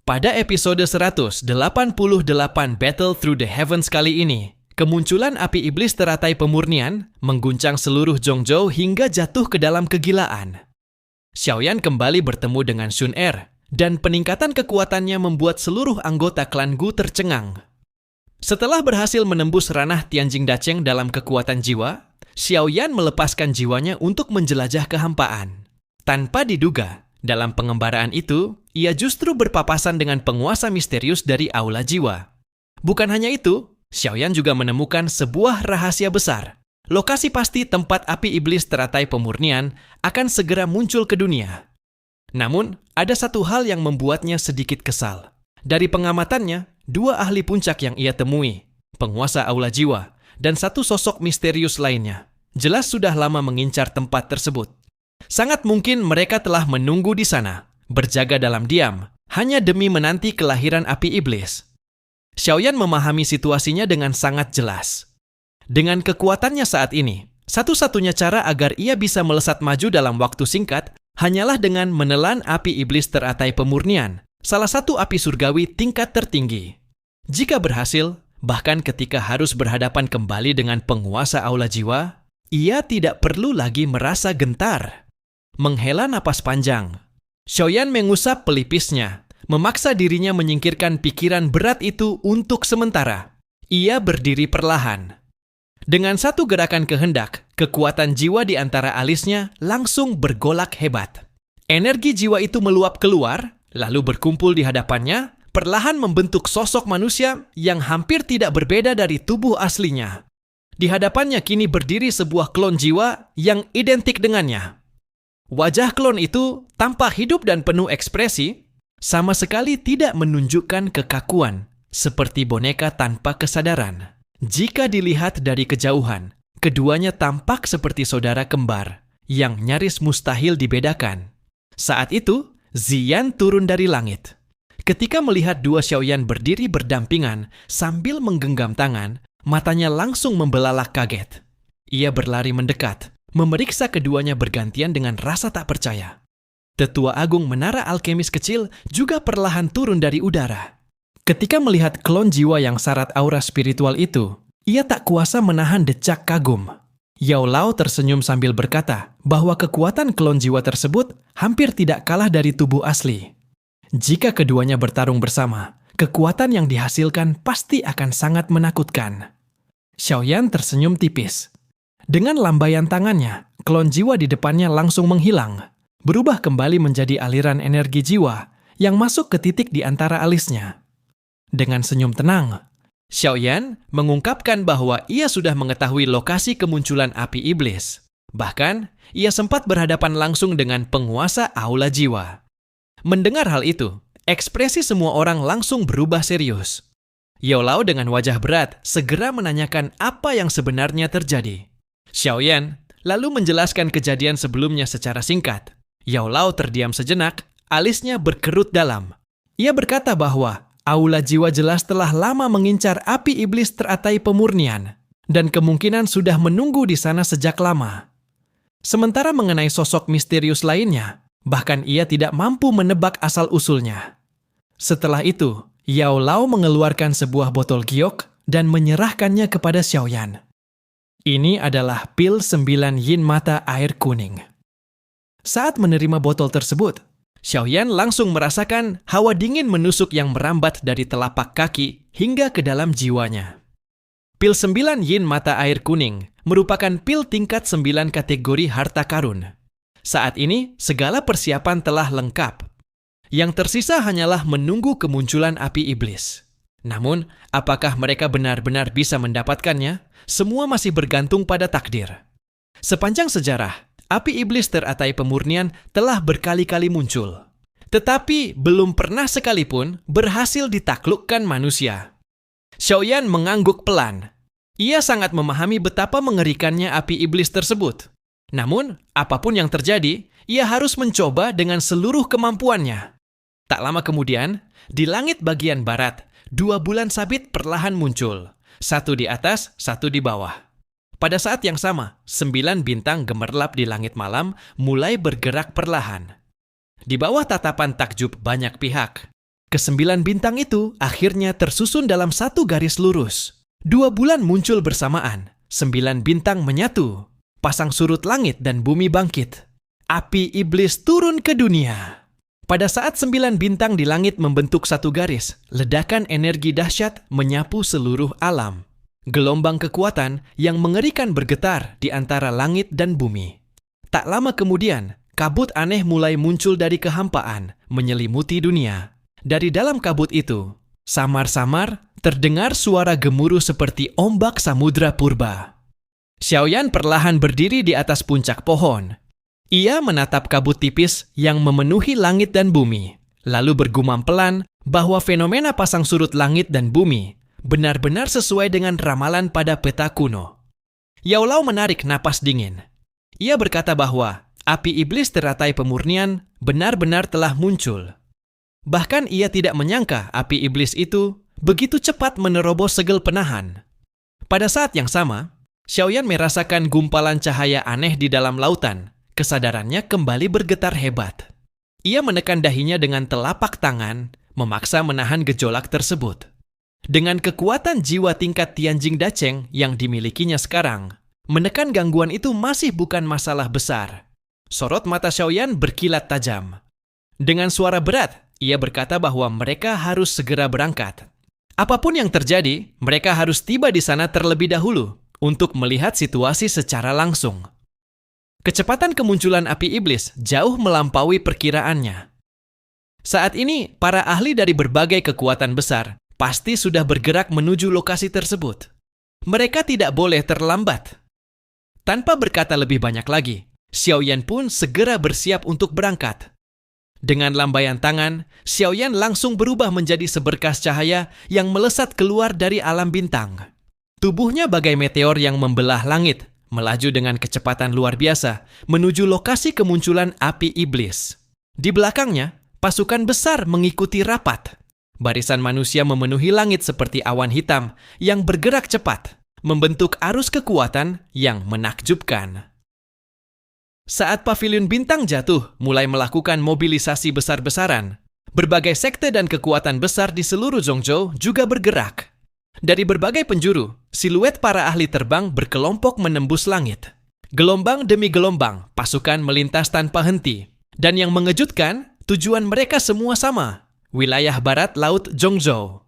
Pada episode 188 Battle Through the Heavens kali ini, kemunculan api iblis teratai pemurnian mengguncang seluruh Zhongzhou hingga jatuh ke dalam kegilaan. Xiaoyan kembali bertemu dengan Sun Er, dan peningkatan kekuatannya membuat seluruh anggota klan Gu tercengang. Setelah berhasil menembus ranah Tianjing Dacheng dalam kekuatan jiwa, Xiaoyan melepaskan jiwanya untuk menjelajah kehampaan. Tanpa diduga, dalam pengembaraan itu, ia justru berpapasan dengan penguasa misterius dari Aula Jiwa. Bukan hanya itu, Xiaoyan juga menemukan sebuah rahasia besar. Lokasi pasti tempat api iblis teratai pemurnian akan segera muncul ke dunia. Namun, ada satu hal yang membuatnya sedikit kesal. Dari pengamatannya, dua ahli puncak yang ia temui, penguasa Aula Jiwa, dan satu sosok misterius lainnya, jelas sudah lama mengincar tempat tersebut. Sangat mungkin mereka telah menunggu di sana, berjaga dalam diam, hanya demi menanti kelahiran api iblis. Xiaoyan memahami situasinya dengan sangat jelas. Dengan kekuatannya saat ini, satu-satunya cara agar ia bisa melesat maju dalam waktu singkat hanyalah dengan menelan api iblis teratai pemurnian, salah satu api surgawi tingkat tertinggi. Jika berhasil, bahkan ketika harus berhadapan kembali dengan penguasa Aula Jiwa, ia tidak perlu lagi merasa gentar. Menghela napas panjang, Xiaoyan mengusap pelipisnya, memaksa dirinya menyingkirkan pikiran berat itu untuk sementara. Ia berdiri perlahan. Dengan satu gerakan kehendak, kekuatan jiwa di antara alisnya langsung bergolak hebat. Energi jiwa itu meluap keluar, lalu berkumpul di hadapannya, perlahan membentuk sosok manusia yang hampir tidak berbeda dari tubuh aslinya. Di hadapannya kini berdiri sebuah klon jiwa yang identik dengannya. Wajah klon itu tampak hidup dan penuh ekspresi, sama sekali tidak menunjukkan kekakuan, seperti boneka tanpa kesadaran. Jika dilihat dari kejauhan, keduanya tampak seperti saudara kembar, yang nyaris mustahil dibedakan. Saat itu, Ziyan turun dari langit. Ketika melihat dua Xiaoyan berdiri berdampingan sambil menggenggam tangan, matanya langsung membelalak kaget. Ia berlari mendekat, memeriksa keduanya bergantian dengan rasa tak percaya. Tetua Agung Menara Alkemis kecil juga perlahan turun dari udara. Ketika melihat klon jiwa yang syarat aura spiritual itu, ia tak kuasa menahan decak kagum. Yao Lao tersenyum sambil berkata bahwa kekuatan klon jiwa tersebut hampir tidak kalah dari tubuh asli. Jika keduanya bertarung bersama, kekuatan yang dihasilkan pasti akan sangat menakutkan. Xiaoyan tersenyum tipis. Dengan lambaian tangannya, klon jiwa di depannya langsung menghilang, berubah kembali menjadi aliran energi jiwa yang masuk ke titik di antara alisnya. Dengan senyum tenang, Xiaoyan mengungkapkan bahwa ia sudah mengetahui lokasi kemunculan api iblis. Bahkan, ia sempat berhadapan langsung dengan penguasa Aula Jiwa. Mendengar hal itu, ekspresi semua orang langsung berubah serius. Yao Lao dengan wajah berat segera menanyakan apa yang sebenarnya terjadi. Xiaoyan lalu menjelaskan kejadian sebelumnya secara singkat. Yao Lao terdiam sejenak, alisnya berkerut dalam. Ia berkata bahwa Aula Jiwa jelas telah lama mengincar api iblis teratai pemurnian, dan kemungkinan sudah menunggu di sana sejak lama. Sementara mengenai sosok misterius lainnya, bahkan ia tidak mampu menebak asal-usulnya. Setelah itu, Yao Lao mengeluarkan sebuah botol giok dan menyerahkannya kepada Xiaoyan. Ini adalah pil 9 yin mata air kuning. Saat menerima botol tersebut, Xiaoyan langsung merasakan hawa dingin menusuk yang merambat dari telapak kaki hingga ke dalam jiwanya. Pil 9 yin mata air kuning merupakan pil tingkat 9 kategori harta karun. Saat ini, segala persiapan telah lengkap. Yang tersisa hanyalah menunggu kemunculan api iblis. Namun, apakah mereka benar-benar bisa mendapatkannya? Semua masih bergantung pada takdir. Sepanjang sejarah, api iblis teratai pemurnian telah berkali-kali muncul. Tetapi belum pernah sekalipun berhasil ditaklukkan manusia. Xiaoyan mengangguk pelan. Ia sangat memahami betapa mengerikannya api iblis tersebut. Namun, apapun yang terjadi, ia harus mencoba dengan seluruh kemampuannya. Tak lama kemudian, di langit bagian barat, 2 bulan sabit perlahan muncul. Satu di atas, satu di bawah. Pada saat yang sama, 9 bintang gemerlap di langit malam mulai bergerak perlahan. Di bawah tatapan takjub banyak pihak, Kesembilan bintang itu akhirnya tersusun dalam satu garis lurus. 2 bulan muncul bersamaan, 9 bintang menyatu. Pasang surut langit dan bumi bangkit. Api iblis turun ke dunia. Pada saat 9 bintang di langit membentuk satu garis, ledakan energi dahsyat menyapu seluruh alam. Gelombang kekuatan yang mengerikan bergetar di antara langit dan bumi. Tak lama kemudian, kabut aneh mulai muncul dari kehampaan, menyelimuti dunia. Dari dalam kabut itu, samar-samar terdengar suara gemuruh seperti ombak samudra purba. Xiaoyan perlahan berdiri di atas puncak pohon. Ia menatap kabut tipis yang memenuhi langit dan bumi, lalu bergumam pelan bahwa fenomena pasang surut langit dan bumi benar-benar sesuai dengan ramalan pada peta kuno. Yao Lao menarik napas dingin. Ia berkata bahwa api iblis teratai pemurnian benar-benar telah muncul. Bahkan ia tidak menyangka api iblis itu begitu cepat menerobos segel penahan. Pada saat yang sama, Xiaoyan merasakan gumpalan cahaya aneh di dalam lautan. Kesadarannya kembali bergetar hebat. Ia menekan dahinya dengan telapak tangan, memaksa menahan gejolak tersebut. Dengan kekuatan jiwa tingkat Tianjing Dacheng yang dimilikinya sekarang, menekan gangguan itu masih bukan masalah besar. Sorot mata Xiaoyan berkilat tajam. Dengan suara berat, ia berkata bahwa mereka harus segera berangkat. Apapun yang terjadi, mereka harus tiba di sana terlebih dahulu untuk melihat situasi secara langsung. Kecepatan kemunculan api iblis jauh melampaui perkiraannya. Saat ini, para ahli dari berbagai kekuatan besar pasti sudah bergerak menuju lokasi tersebut. Mereka tidak boleh terlambat. Tanpa berkata lebih banyak lagi, Xiaoyan pun segera bersiap untuk berangkat. Dengan lambaian tangan, Xiaoyan langsung berubah menjadi seberkas cahaya yang melesat keluar dari alam bintang. Tubuhnya bagai meteor yang membelah langit, melaju dengan kecepatan luar biasa menuju lokasi kemunculan api iblis. Di belakangnya, pasukan besar mengikuti rapat. Barisan manusia memenuhi langit seperti awan hitam yang bergerak cepat, membentuk arus kekuatan yang menakjubkan. Saat pavilion bintang jatuh mulai melakukan mobilisasi besar-besaran, berbagai sekte dan kekuatan besar di seluruh Zhongzhou juga bergerak. Dari berbagai penjuru, siluet para ahli terbang berkelompok menembus langit. Gelombang demi gelombang, pasukan melintas tanpa henti. Dan yang mengejutkan, tujuan mereka semua sama, wilayah barat laut Zhongzhou.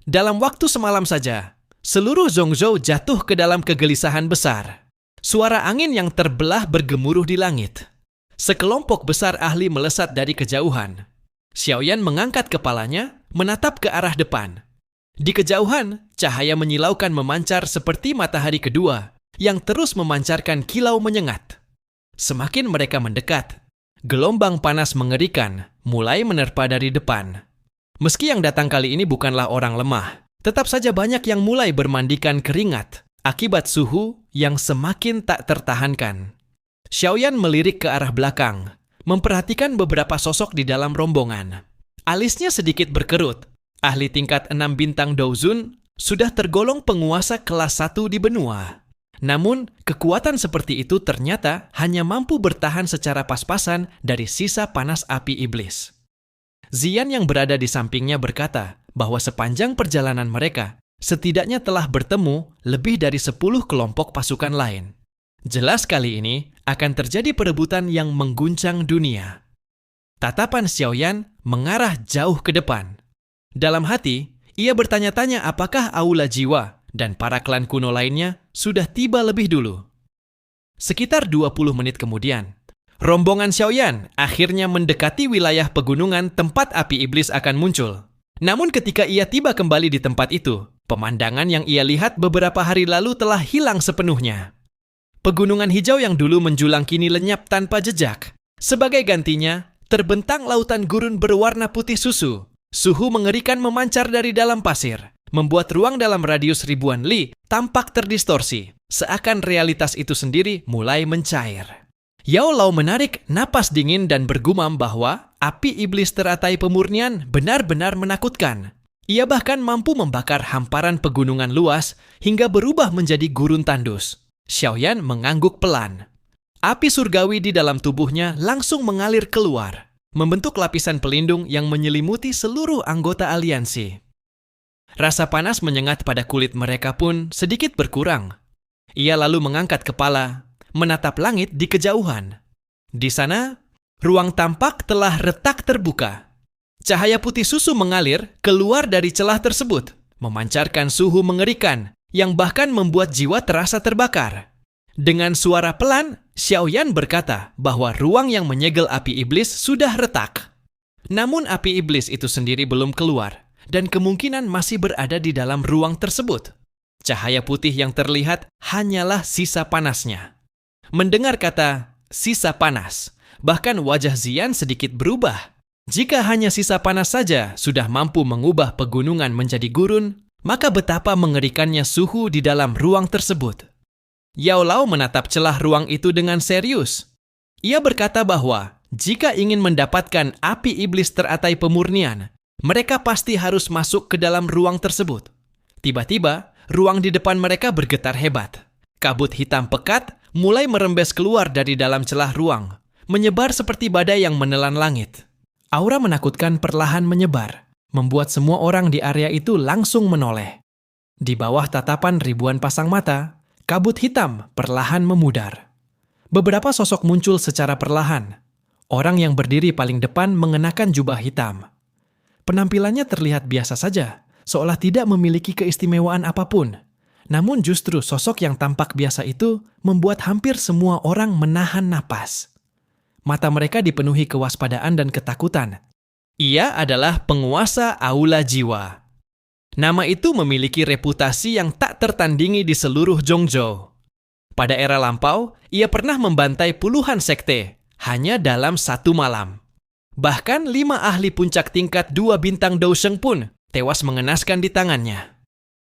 Dalam waktu semalam saja, seluruh Zhongzhou jatuh ke dalam kegelisahan besar. Suara angin yang terbelah bergemuruh di langit. Sekelompok besar ahli melesat dari kejauhan. Xiaoyan mengangkat kepalanya, menatap ke arah depan. Di kejauhan, cahaya menyilaukan memancar seperti matahari kedua yang terus memancarkan kilau menyengat. Semakin mereka mendekat, gelombang panas mengerikan mulai menerpa dari depan. Meski yang datang kali ini bukanlah orang lemah, tetap saja banyak yang mulai bermandikan keringat akibat suhu yang semakin tak tertahankan. Xiaoyan melirik ke arah belakang, memperhatikan beberapa sosok di dalam rombongan. Alisnya sedikit berkerut. Ahli tingkat 6 bintang Douzun sudah tergolong penguasa kelas 1 di benua. Namun, kekuatan seperti itu ternyata hanya mampu bertahan secara pas-pasan dari sisa panas api iblis. Ziyan yang berada di sampingnya berkata bahwa sepanjang perjalanan mereka, setidaknya telah bertemu lebih dari 10 kelompok pasukan lain. Jelas kali ini akan terjadi perebutan yang mengguncang dunia. Tatapan Xiaoyan mengarah jauh ke depan. Dalam hati, ia bertanya-tanya apakah Aula Jiwa dan para klan kuno lainnya sudah tiba lebih dulu. Sekitar 20 menit kemudian, rombongan Xiaoyan akhirnya mendekati wilayah pegunungan tempat api iblis akan muncul. Namun ketika ia tiba kembali di tempat itu, pemandangan yang ia lihat beberapa hari lalu telah hilang sepenuhnya. Pegunungan hijau yang dulu menjulang kini lenyap tanpa jejak. Sebagai gantinya, terbentang lautan gurun berwarna putih susu. Suhu mengerikan memancar dari dalam pasir, membuat ruang dalam radius ribuan li tampak terdistorsi, seakan realitas itu sendiri mulai mencair. Yao Lao menarik napas dingin dan bergumam bahwa api iblis teratai pemurnian benar-benar menakutkan. Ia bahkan mampu membakar hamparan pegunungan luas hingga berubah menjadi gurun tandus. Xiaoyan mengangguk pelan. Api surgawi di dalam tubuhnya langsung mengalir keluar. membentuk lapisan pelindung yang menyelimuti seluruh anggota aliansi. Rasa panas menyengat pada kulit mereka pun sedikit berkurang. Ia lalu mengangkat kepala, menatap langit di kejauhan. Di sana, ruang tampak telah retak terbuka. Cahaya putih susu mengalir keluar dari celah tersebut, memancarkan suhu mengerikan yang bahkan membuat jiwa terasa terbakar. Dengan suara pelan, Xiaoyan berkata bahwa ruang yang menyegel api iblis sudah retak. Namun api iblis itu sendiri belum keluar dan kemungkinan masih berada di dalam ruang tersebut. Cahaya putih yang terlihat hanyalah sisa panasnya. Mendengar kata sisa panas, bahkan wajah Xian sedikit berubah. Jika hanya sisa panas saja sudah mampu mengubah pegunungan menjadi gurun, maka betapa mengerikannya suhu di dalam ruang tersebut. Yao Lao menatap celah ruang itu dengan serius. Ia berkata bahwa jika ingin mendapatkan api iblis teratai pemurnian, mereka pasti harus masuk ke dalam ruang tersebut. Tiba-tiba, ruang di depan mereka bergetar hebat. Kabut hitam pekat mulai merembes keluar dari dalam celah ruang, menyebar seperti badai yang menelan langit. Aura menakutkan perlahan menyebar, membuat semua orang di area itu langsung menoleh. Di bawah tatapan ribuan pasang mata, kabut hitam perlahan memudar. Beberapa sosok muncul secara perlahan. Orang yang berdiri paling depan mengenakan jubah hitam. Penampilannya terlihat biasa saja, seolah tidak memiliki keistimewaan apapun. Namun justru sosok yang tampak biasa itu membuat hampir semua orang menahan napas. Mata mereka dipenuhi kewaspadaan dan ketakutan. Ia adalah penguasa Aula Jiwa. Nama itu memiliki reputasi yang tak tertandingi di seluruh Zhongzhou. Pada era lampau, ia pernah membantai puluhan sekte hanya dalam satu malam. Bahkan 5 ahli puncak tingkat 2 bintang Dousheng pun tewas mengenaskan di tangannya.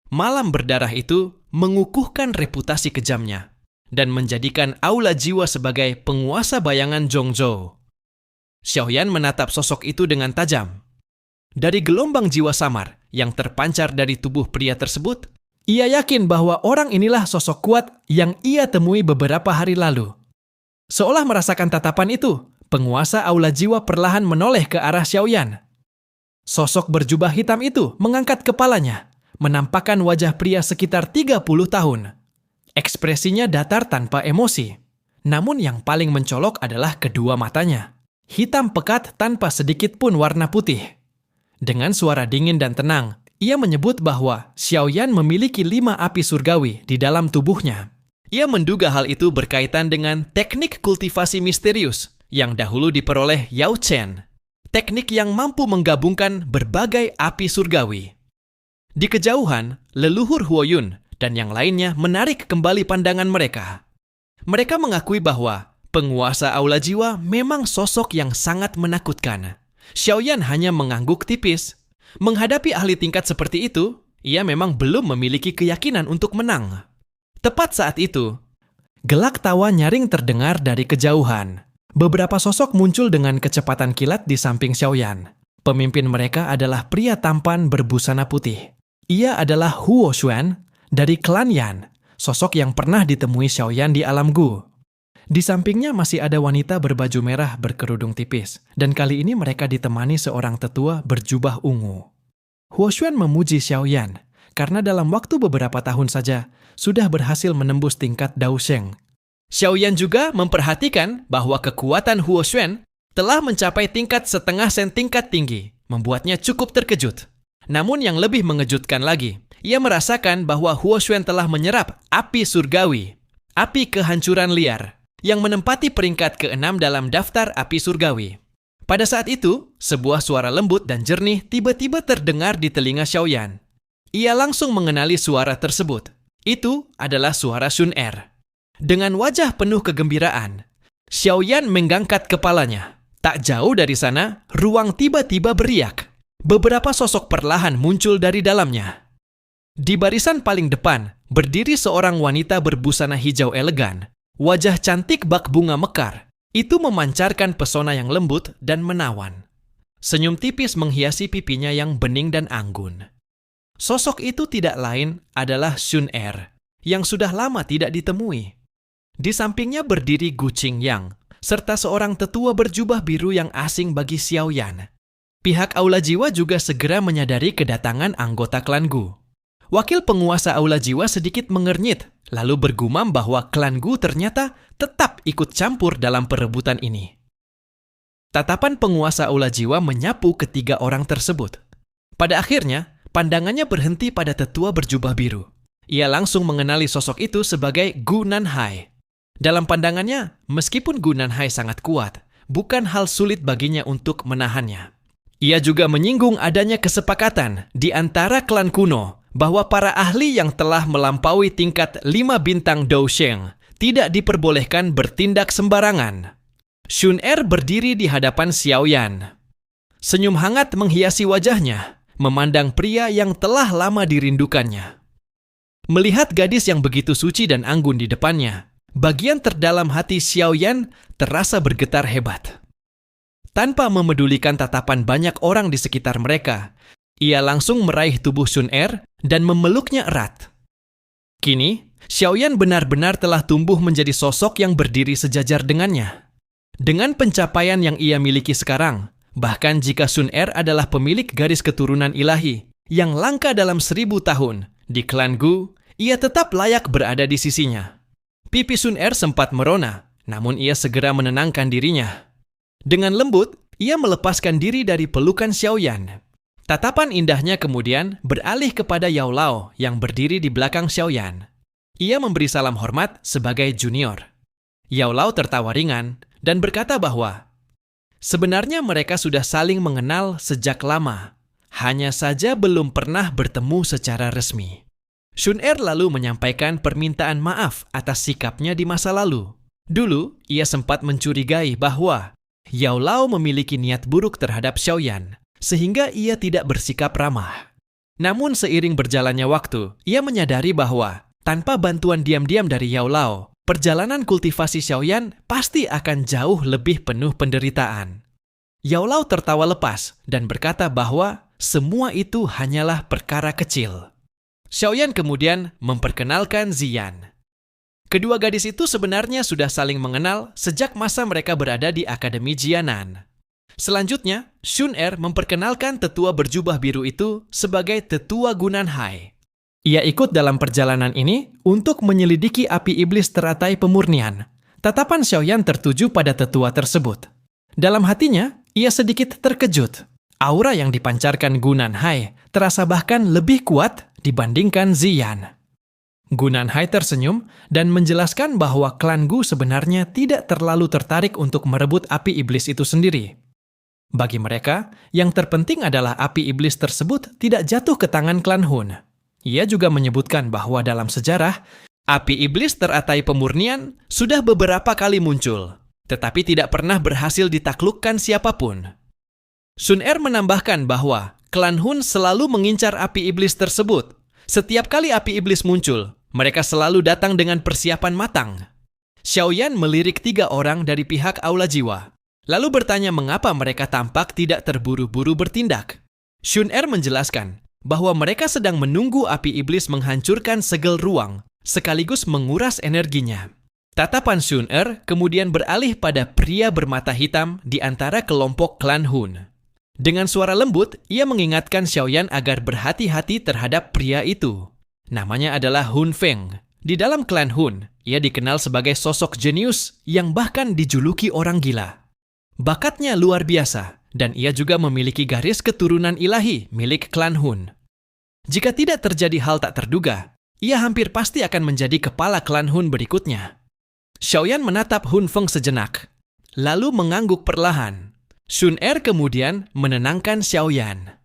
Malam berdarah itu mengukuhkan reputasi kejamnya dan menjadikan Aula Jiwa sebagai penguasa bayangan Zhongzhou. Xiaoyan menatap sosok itu dengan tajam. Dari gelombang jiwa samar yang terpancar dari tubuh pria tersebut, ia yakin bahwa orang inilah sosok kuat yang ia temui beberapa hari lalu. Seolah merasakan tatapan itu, penguasa Aula Jiwa perlahan menoleh ke arah Xiaoyan. Sosok berjubah hitam itu mengangkat kepalanya, menampakkan wajah pria sekitar 30 tahun. Ekspresinya datar tanpa emosi. Namun yang paling mencolok adalah kedua matanya. Hitam pekat tanpa sedikit pun warna putih. Dengan suara dingin dan tenang, ia menyebut bahwa Xiaoyan memiliki 5 api surgawi di dalam tubuhnya. Ia menduga hal itu berkaitan dengan teknik kultivasi misterius yang dahulu diperoleh Yao Chen. Teknik yang mampu menggabungkan berbagai api surgawi. Di kejauhan, leluhur Huoyun dan yang lainnya menarik kembali pandangan mereka. Mereka mengakui bahwa penguasa Aula Jiwa memang sosok yang sangat menakutkan. Xiaoyan hanya mengangguk tipis. Menghadapi ahli tingkat seperti itu, ia memang belum memiliki keyakinan untuk menang. Tepat saat itu, gelak tawa nyaring terdengar dari kejauhan. Beberapa sosok muncul dengan kecepatan kilat di samping Xiaoyan. Pemimpin mereka adalah pria tampan berbusana putih. Ia adalah Huo Xuan dari klan Yan, sosok yang pernah ditemui Xiaoyan di alam Gu. Di sampingnya masih ada wanita berbaju merah berkerudung tipis, dan kali ini mereka ditemani seorang tetua berjubah ungu. Huo Xuan memuji Xiaoyan karena dalam waktu beberapa tahun saja sudah berhasil menembus tingkat Dousheng. Xiaoyan juga memperhatikan bahwa kekuatan Huo Xuan telah mencapai tingkat setengah sen tingkat tinggi, membuatnya cukup terkejut. Namun yang lebih mengejutkan lagi, ia merasakan bahwa Huo Xuan telah menyerap api surgawi, api kehancuran liar, yang menempati peringkat ke-6 dalam daftar api surgawi. Pada saat itu, sebuah suara lembut dan jernih tiba-tiba terdengar di telinga Xiaoyan. Ia langsung mengenali suara tersebut. Itu adalah suara Sun Er. Dengan wajah penuh kegembiraan, Xiaoyan menggangkat kepalanya. Tak jauh dari sana, ruang tiba-tiba beriak. Beberapa sosok perlahan muncul dari dalamnya. Di barisan paling depan, berdiri seorang wanita berbusana hijau elegan. Wajah cantik bak bunga mekar, itu memancarkan pesona yang lembut dan menawan. Senyum tipis menghiasi pipinya yang bening dan anggun. Sosok itu tidak lain adalah Sun Er, yang sudah lama tidak ditemui. Di sampingnya berdiri Gu Qingyang, serta seorang tetua berjubah biru yang asing bagi Xiao Yan. Pihak Aula Jiwa juga segera menyadari kedatangan anggota klan Gu. Wakil penguasa Aula Jiwa sedikit mengernyit, lalu bergumam bahwa klan Gu ternyata tetap ikut campur dalam perebutan ini. Tatapan penguasa Aula Jiwa menyapu ketiga orang tersebut. Pada akhirnya, pandangannya berhenti pada tetua berjubah biru. Ia langsung mengenali sosok itu sebagai Gu Nanhai. Dalam pandangannya, meskipun Gu Nanhai sangat kuat, bukan hal sulit baginya untuk menahannya. Ia juga menyinggung adanya kesepakatan di antara klan kuno bahwa para ahli yang telah melampaui tingkat 5 bintang Dousheng tidak diperbolehkan bertindak sembarangan. Shun Er berdiri di hadapan Xiao Yan. Senyum hangat menghiasi wajahnya, memandang pria yang telah lama dirindukannya. Melihat gadis yang begitu suci dan anggun di depannya, bagian terdalam hati Xiao Yan terasa bergetar hebat. Tanpa memedulikan tatapan banyak orang di sekitar mereka, ia langsung meraih tubuh Shun Er dan memeluknya erat. Kini, Xiao Yan benar-benar telah tumbuh menjadi sosok yang berdiri sejajar dengannya. Dengan pencapaian yang ia miliki sekarang, bahkan jika Shun Er adalah pemilik garis keturunan ilahi yang langka dalam 1000 tahun, di klan Gu, ia tetap layak berada di sisinya. Pipi Shun Er sempat merona, namun ia segera menenangkan dirinya. Dengan lembut, ia melepaskan diri dari pelukan Xiao Yan. Tatapan indahnya kemudian beralih kepada Yao Lao yang berdiri di belakang Xiao Yan. Ia memberi salam hormat sebagai junior. Yao Lao tertawa ringan dan berkata bahwa sebenarnya mereka sudah saling mengenal sejak lama, hanya saja belum pernah bertemu secara resmi. Shun Er lalu menyampaikan permintaan maaf atas sikapnya di masa lalu. Dulu, ia sempat mencurigai bahwa Yao Lao memiliki niat buruk terhadap Xiao Yan, sehingga ia tidak bersikap ramah. Namun seiring berjalannya waktu, ia menyadari bahwa tanpa bantuan diam-diam dari Yao Lao, perjalanan kultivasi Xiao Yan pasti akan jauh lebih penuh penderitaan. Yao Lao tertawa lepas dan berkata bahwa semua itu hanyalah perkara kecil. Xiao Yan kemudian memperkenalkan Ziyan. Kedua gadis itu sebenarnya sudah saling mengenal sejak masa mereka berada di Akademi Jianan. Selanjutnya, Shun Er memperkenalkan tetua berjubah biru itu sebagai tetua Gu Nanhai. Ia ikut dalam perjalanan ini untuk menyelidiki api iblis teratai pemurnian. Tatapan Xiao Yan tertuju pada tetua tersebut. Dalam hatinya, ia sedikit terkejut. Aura yang dipancarkan Gu Nanhai terasa bahkan lebih kuat dibandingkan Ziyan. Gu Nanhai tersenyum dan menjelaskan bahwa klan Gu sebenarnya tidak terlalu tertarik untuk merebut api iblis itu sendiri. Bagi mereka, yang terpenting adalah api iblis tersebut tidak jatuh ke tangan klan Hun. Ia juga menyebutkan bahwa dalam sejarah, api iblis teratai pemurnian sudah beberapa kali muncul, tetapi tidak pernah berhasil ditaklukkan siapapun. Shun Er menambahkan bahwa klan Hun selalu mengincar api iblis tersebut. Setiap kali api iblis muncul, mereka selalu datang dengan persiapan matang. Xiao Yan melirik 3 orang dari pihak Aula Jiwa, lalu bertanya mengapa mereka tampak tidak terburu-buru bertindak. Shun Er menjelaskan bahwa mereka sedang menunggu api iblis menghancurkan segel ruang, sekaligus menguras energinya. Tatapan Shun Er kemudian beralih pada pria bermata hitam di antara kelompok klan Hun. Dengan suara lembut, ia mengingatkan Xiao Yan agar berhati-hati terhadap pria itu. Namanya adalah Hun Feng. Di dalam klan Hun, ia dikenal sebagai sosok jenius yang bahkan dijuluki orang gila. Bakatnya luar biasa, dan ia juga memiliki garis keturunan ilahi milik klan Hun. Jika tidak terjadi hal tak terduga, ia hampir pasti akan menjadi kepala klan Hun berikutnya. Xiao Yan menatap Hun Feng sejenak, lalu mengangguk perlahan. Shun Er kemudian menenangkan Xiao Yan.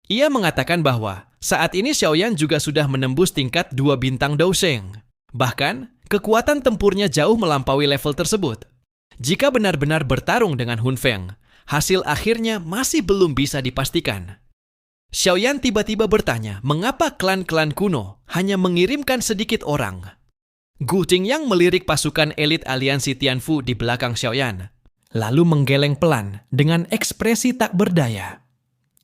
Ia mengatakan bahwa saat ini Xiao Yan juga sudah menembus tingkat 2 bintang Dousheng. Bahkan, kekuatan tempurnya jauh melampaui level tersebut. Jika benar-benar bertarung dengan Hun Feng, hasil akhirnya masih belum bisa dipastikan. Xiao Yan tiba-tiba bertanya mengapa klan-klan kuno hanya mengirimkan sedikit orang. Gu Qingyang melirik pasukan elit aliansi Tianfu di belakang Xiao Yan, lalu menggeleng pelan dengan ekspresi tak berdaya.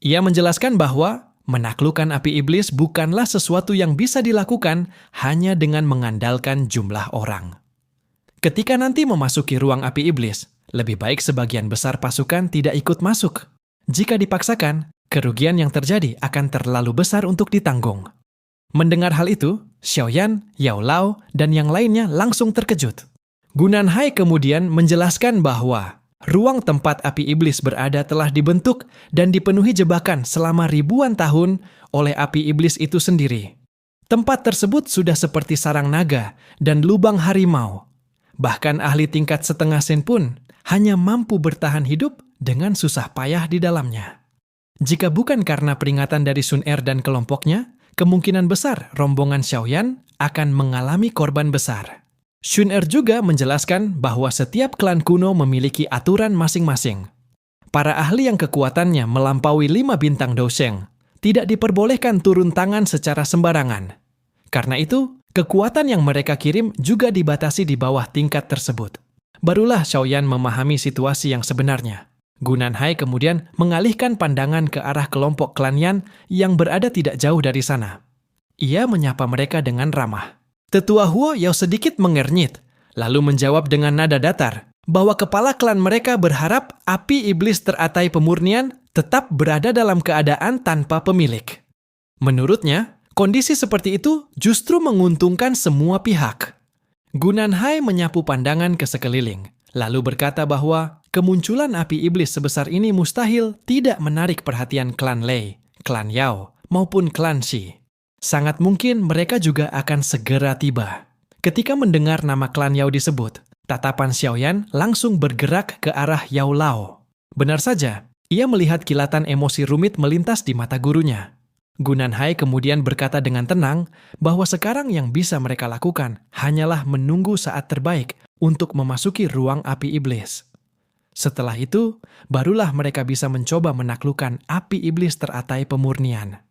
Ia menjelaskan bahwa menaklukkan api iblis bukanlah sesuatu yang bisa dilakukan hanya dengan mengandalkan jumlah orang. Ketika nanti memasuki ruang api iblis, Lebih baik sebagian besar pasukan tidak ikut masuk. Jika dipaksakan, kerugian yang terjadi akan terlalu besar untuk ditanggung. Mendengar hal itu, Xiaoyan, Yao Lao, dan yang lainnya langsung terkejut. Gu Nanhai kemudian menjelaskan bahwa ruang tempat api iblis berada telah dibentuk dan dipenuhi jebakan selama ribuan tahun oleh api iblis itu sendiri. Tempat tersebut sudah seperti sarang naga dan lubang harimau. Bahkan ahli tingkat setengah sen pun hanya mampu bertahan hidup dengan susah payah di dalamnya. Jika bukan karena peringatan dari Sun Er dan kelompoknya, kemungkinan besar rombongan Xiaoyan akan mengalami korban besar. Sun Er juga menjelaskan bahwa setiap klan kuno memiliki aturan masing-masing. Para ahli yang kekuatannya melampaui 5 bintang Dosheng tidak diperbolehkan turun tangan secara sembarangan. Karena itu, kekuatan yang mereka kirim juga dibatasi di bawah tingkat tersebut. Barulah Xiaoyan memahami situasi yang sebenarnya. Gu Nanhai kemudian mengalihkan pandangan ke arah kelompok klan Yan yang berada tidak jauh dari sana. Ia menyapa mereka dengan ramah. Tetua Huo yang sedikit mengernyit, lalu menjawab dengan nada datar bahwa kepala klan mereka berharap api iblis teratai pemurnian tetap berada dalam keadaan tanpa pemilik. Menurutnya, kondisi seperti itu justru menguntungkan semua pihak. Gu Nanhai menyapu pandangan ke sekeliling, lalu berkata bahwa kemunculan api iblis sebesar ini mustahil tidak menarik perhatian klan Lei, klan Yao, maupun klan Shi. Sangat mungkin mereka juga akan segera tiba. Ketika mendengar nama klan Yao disebut, tatapan Xiaoyan langsung bergerak ke arah Yao Lao. Benar saja, ia melihat kilatan emosi rumit melintas di mata gurunya. Gu Nanhai kemudian berkata dengan tenang bahwa sekarang yang bisa mereka lakukan hanyalah menunggu saat terbaik untuk memasuki ruang api iblis. Setelah itu, barulah mereka bisa mencoba menaklukkan api iblis teratai pemurnian.